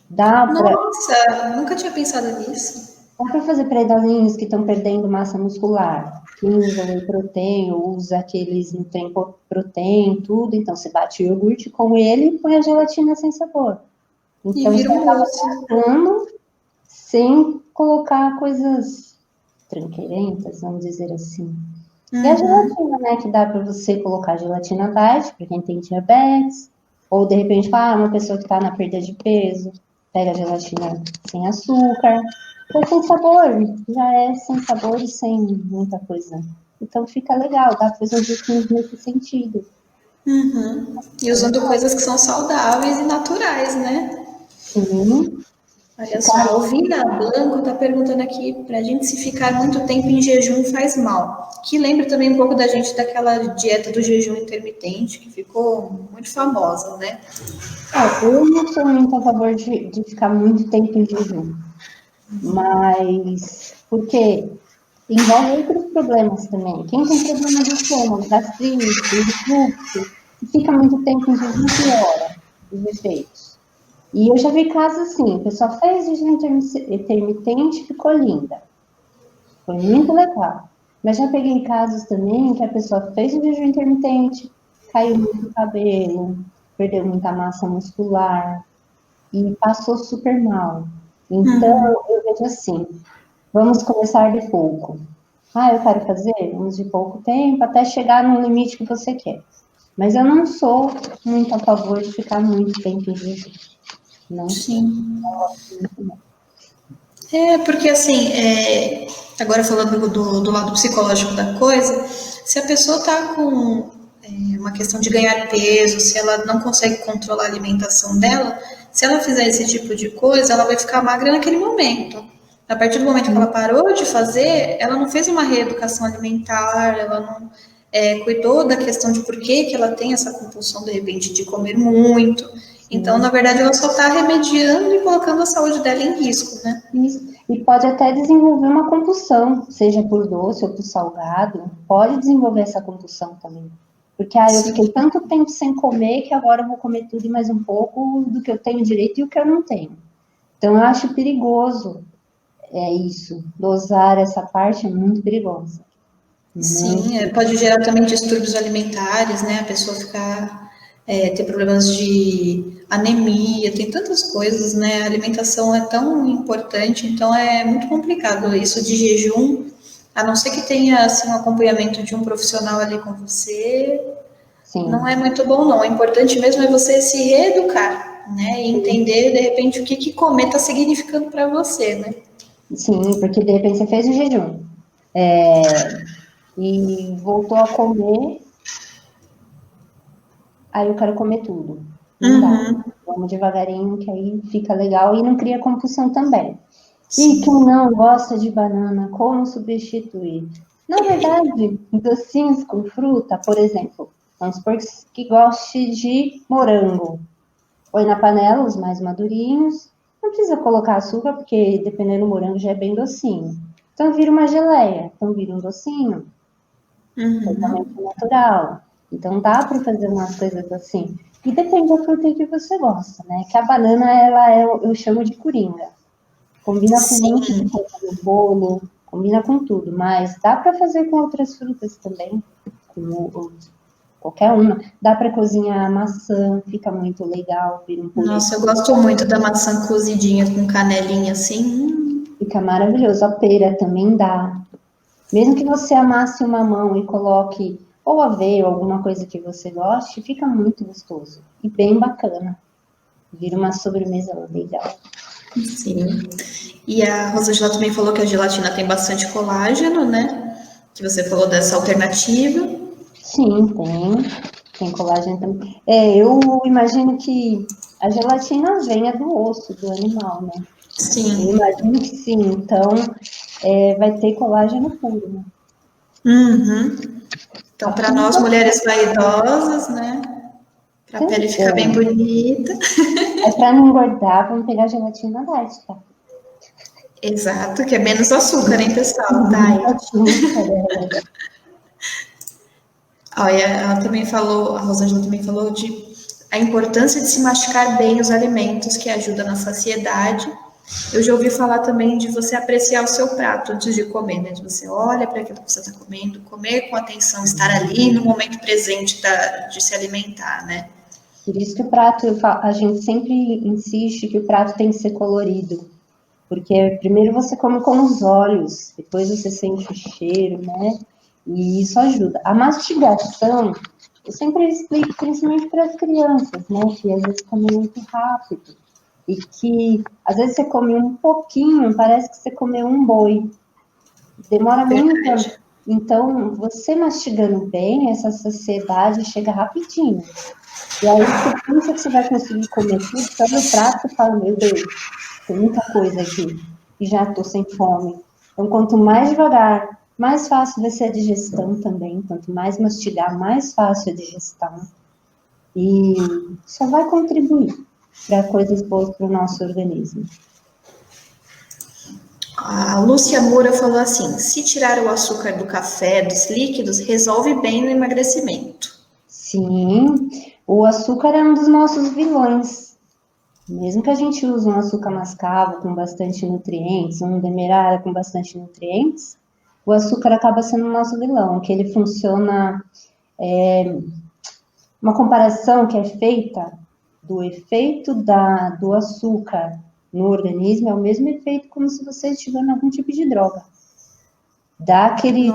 Nossa, nunca tinha pensado nisso. Dá para fazer para idosinhos que estão perdendo massa muscular, que usa whey protein, ou usa aqueles nutrem protein, tudo. Então, você bate o iogurte com ele e põe a gelatina sem sabor. Então, você acaba tratando sem colocar coisas tranqueirentas, vamos dizer assim. E a gelatina, né, que dá para você colocar gelatina diet, para quem tem diabetes, ou de repente, uma pessoa que está na perda de peso, pega a gelatina sem açúcar, ou sem sabor, já é sem sabor e sem muita coisa. Então fica legal, dá para fazer um pouquinho nesse sentido. E usando coisas que são saudáveis e naturais, né? Sim. Olha só, o Vina Blanco está perguntando aqui para a gente se ficar muito tempo em jejum faz mal. Que lembra também um pouco da gente daquela dieta do jejum intermitente, que ficou muito famosa, né? Eu não sou muito a favor de ficar muito tempo em jejum. Mas porque envolve outros problemas também. Quem tem problema de estômago, gastrite, refluxo, se fica muito tempo em jejum, piora os efeitos. E eu já vi casos assim, a pessoa fez jejum intermitente e ficou linda. Foi muito legal. Mas já peguei casos também que a pessoa fez o jejum intermitente, caiu muito o cabelo, perdeu muita massa muscular e passou super mal. Então, eu vejo assim, vamos começar de pouco. Eu quero fazer, vamos de pouco tempo, até chegar no limite que você quer. Mas eu não sou muito a favor de ficar muito tempo em jejum. Não. Sim. Porque assim, agora falando do lado psicológico da coisa, se a pessoa tá com uma questão de ganhar peso, se ela não consegue controlar a alimentação dela, se ela fizer esse tipo de coisa, ela vai ficar magra naquele momento. A partir do momento que ela parou de fazer, ela não fez uma reeducação alimentar, ela não cuidou da questão de por que ela tem essa compulsão, de repente, de comer muito. Então, na verdade, ela só está remediando e colocando a saúde dela em risco, né? Isso. E pode até desenvolver uma compulsão, seja por doce ou por salgado, pode desenvolver essa compulsão também. Porque eu fiquei tanto tempo sem comer que agora eu vou comer tudo e mais um pouco do que eu tenho direito e o que eu não tenho. Então, eu acho perigoso isso. Dosar essa parte é muito perigosa. Sim, pode gerar também distúrbios alimentares, né? A pessoa ficar, ter problemas de anemia, tem tantas coisas, né? A alimentação é tão importante, então é muito complicado isso de jejum, a não ser que tenha, assim, um acompanhamento de um profissional ali com você, Sim. não é muito bom, não. O importante mesmo é você se reeducar, né? E entender, de repente, o que comer está significando para você, né? Sim, porque de repente você fez o jejum e voltou a comer, aí eu quero comer tudo. Não dá. Vamos devagarinho, que aí fica legal e não cria compulsão também. E quem não gosta de banana, como substituir? Na verdade, docinhos com fruta, por exemplo, vamos supor que goste de morango. Põe na panela os mais madurinhos. Não precisa colocar açúcar, porque dependendo do morango já é bem docinho. Então vira uma geleia, então vira um docinho. Totalmente natural. Então dá para fazer umas coisas assim. E depende da fruta que você gosta, né? Que a banana, eu chamo de coringa. Combina com um monte de coisa no bolo, combina com tudo, mas dá para fazer com outras frutas também, com qualquer uma. Dá para cozinhar maçã, fica muito legal, vira um purê. Nossa, eu gosto muito da maçã cozidinha com canelinha assim. Fica maravilhoso. A pera também dá. Mesmo que você amasse uma mamão e coloque ou aveia ou alguma coisa que você goste, fica muito gostoso e bem bacana. Vira uma sobremesa legal. Sim. E a Rosângela também falou que a gelatina tem bastante colágeno, né? Que você falou dessa alternativa. Sim, tem colágeno também. Eu imagino que a gelatina venha do osso do animal, né? Sim. Eu imagino que sim. Então, vai ter colágeno puro, né? Então, para nós mulheres vaidosas, né? Para a pele ficar bem bonita. Para não engordar, vamos pegar gelatina light, tá? Exato, que é menos açúcar, hein, pessoal? Tá? Olha, ela também falou, a Rosângela também falou de a importância de se mastigar bem os alimentos, que ajuda na saciedade. Eu já ouvi falar também de você apreciar o seu prato antes de comer, né? De você olha para aquilo que você está comendo, comer com atenção, estar ali no momento presente de se alimentar, né? Por isso que o prato, a gente sempre insiste que o prato tem que ser colorido. Porque primeiro você come com os olhos, depois você sente o cheiro, né? E isso ajuda. A mastigação, eu sempre explico, principalmente para as crianças, né? Que às vezes comem muito rápido. E que, às vezes, você come um pouquinho, parece que você comeu um boi. Demora muito. Então, você mastigando bem, essa saciedade chega rapidinho. E aí você pensa que você vai conseguir comer tudo, só no prato e fala, meu Deus, tem muita coisa aqui. E já estou sem fome. Então, quanto mais devagar, mais fácil vai ser a digestão também. Quanto mais mastigar, mais fácil a digestão. E só vai contribuir para coisas boas para o nosso organismo. A Lúcia Moura falou assim: se tirar o açúcar do café, dos líquidos, resolve bem no emagrecimento. Sim, o açúcar é um dos nossos vilões. Mesmo que a gente use um açúcar mascavo com bastante nutrientes, um demerara com bastante nutrientes, o açúcar acaba sendo o nosso vilão, que ele funciona... uma comparação que é feita do efeito do açúcar no organismo é o mesmo efeito como se você estivesse em algum tipo de droga. Dá aquele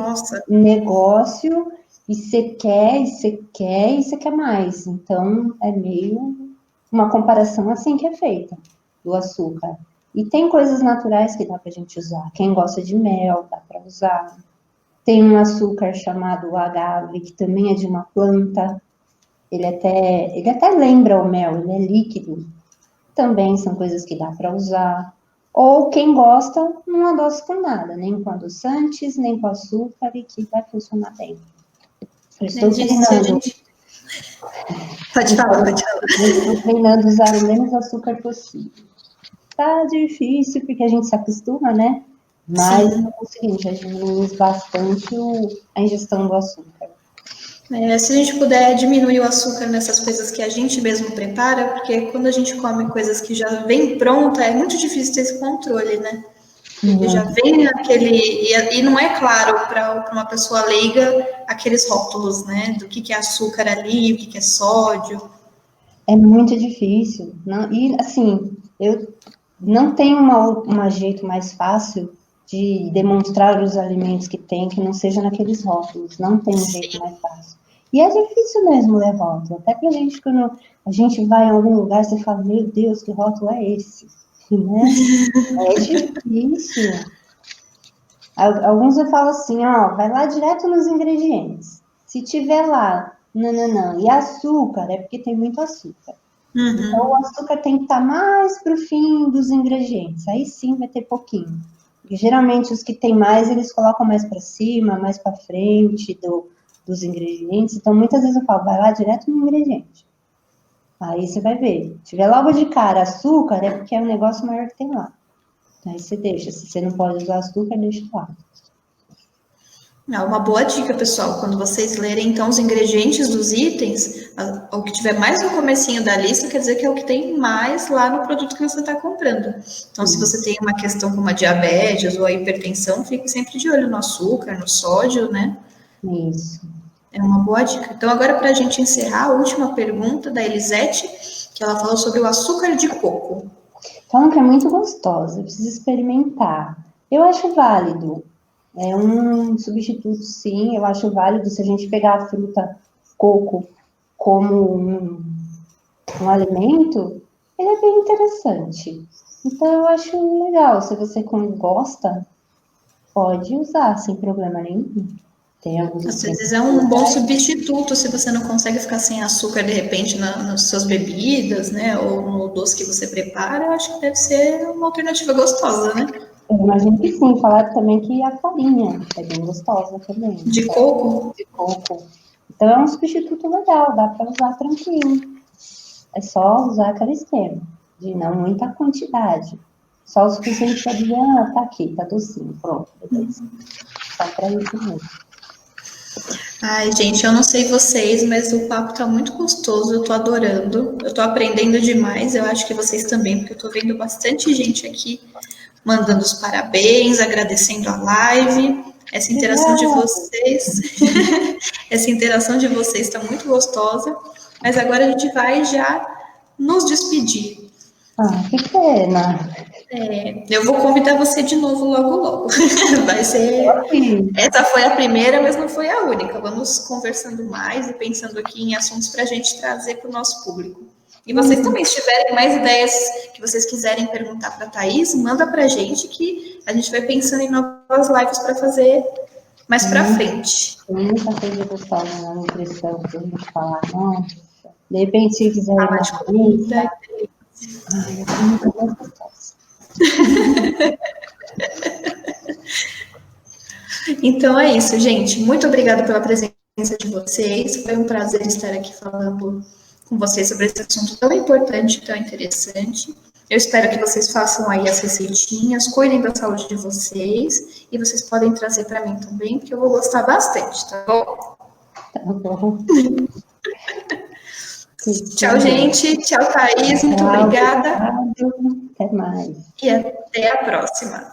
negócio e você quer, e você quer, e você quer mais. Então, é meio uma comparação assim que é feita do açúcar. E tem coisas naturais que dá pra gente usar. Quem gosta de mel, dá para usar. Tem um açúcar chamado agave, que também é de uma planta. Ele até lembra o mel, ele é líquido. Também são coisas que dá para usar. Ou quem gosta, não adoça com nada, nem com adoçantes, nem com açúcar, e que vai funcionar bem. Eu estou treinando. Pode falar. Eu estou treinando a usar o menos açúcar possível. Tá difícil, porque a gente se acostuma, né? Mas eu consegui, já diminui bastante a ingestão do açúcar. Se a gente puder diminuir o açúcar nessas coisas que a gente mesmo prepara, porque quando a gente come coisas que já vem pronta, é muito difícil ter esse controle, né? Porque já vem aquele... E não é claro para uma pessoa leiga aqueles rótulos, né? Do que é açúcar ali, o que é sódio. É muito difícil. Não, e, assim, eu não tenho um jeito mais fácil de demonstrar os alimentos que tem, que não seja naqueles rótulos. Não tem um jeito mais fácil. E é difícil mesmo ler rótulo. Até pra gente, quando a gente vai em algum lugar, você fala, meu Deus, que rótulo é esse? Né? É difícil. Alguns eu falo assim, ó, vai lá direto nos ingredientes. Se tiver lá, não. E açúcar, é porque tem muito açúcar. Então, o açúcar tem que estar mais pro fim dos ingredientes. Aí sim vai ter pouquinho. E, geralmente, os que tem mais, eles colocam mais para cima, mais para frente dos ingredientes. Então, muitas vezes eu falo, vai lá direto no ingrediente. Aí você vai ver. Se tiver logo de cara açúcar, é porque é um negócio maior que tem lá. Aí você deixa. Se você não pode usar açúcar, deixa lá. É uma boa dica, pessoal. Quando vocês lerem, então, os ingredientes dos itens, o que tiver mais no comecinho da lista, quer dizer que é o que tem mais lá no produto que você está comprando. Então, se você tem uma questão como a diabetes ou a hipertensão, fique sempre de olho no açúcar, no sódio, né? Isso. É uma boa dica. Então, agora, para a gente encerrar, a última pergunta da Elisete, que ela falou sobre o açúcar de coco. Falam que é muito gostosa, precisa experimentar. Eu acho válido. É um substituto, sim, eu acho válido se a gente pegar a fruta coco como um alimento, ele é bem interessante. Então, eu acho legal. Se você gosta, pode usar sem problema nenhum. Tem alguns Às vezes é um bom substituto se você não consegue ficar sem açúcar de repente nas suas bebidas, né? Ou no doce que você prepara, eu acho que deve ser uma alternativa gostosa, né? Eu imagino que sim. Falaram também que a farinha é bem gostosa também. De coco? De coco. Então é um substituto legal, dá para usar tranquilo. É só usar aquele esquema, de não muita quantidade. Só o suficiente para dizer, tá aqui, tá docinho, pronto, beleza. Só para isso mesmo. Ai, gente, eu não sei vocês, mas o papo tá muito gostoso, eu tô adorando, eu tô aprendendo demais, eu acho que vocês também, porque eu tô vendo bastante gente aqui mandando os parabéns, agradecendo a live, essa interação de vocês, essa interação de vocês está muito gostosa, mas agora a gente vai já nos despedir. Ah, que pena. Eu vou convidar você de novo logo. Vai ser... Essa foi a primeira, mas não foi a única. Vamos conversando mais e pensando aqui em assuntos para a gente trazer para o nosso público. E vocês também, se tiverem mais ideias que vocês quiserem perguntar para a Thaís, manda para a gente que a gente vai pensando em novas lives para fazer mais para frente. Tem muita coisa gostosa na nutrição para a gente falar. Nossa, de repente, se quiser falar de comida. Ai, eu tenho muita coisa gostosa. Então é isso, gente. Muito obrigada pela presença de vocês. Foi um prazer estar aqui falando com vocês sobre esse assunto tão importante, tão interessante. Eu espero que vocês façam aí as receitinhas, cuidem da saúde de vocês e vocês podem trazer para mim também, porque eu vou gostar bastante, tá bom? Tá bom. Tchau, gente. Tchau, Thaís. Muito obrigada. Até mais. E até a próxima.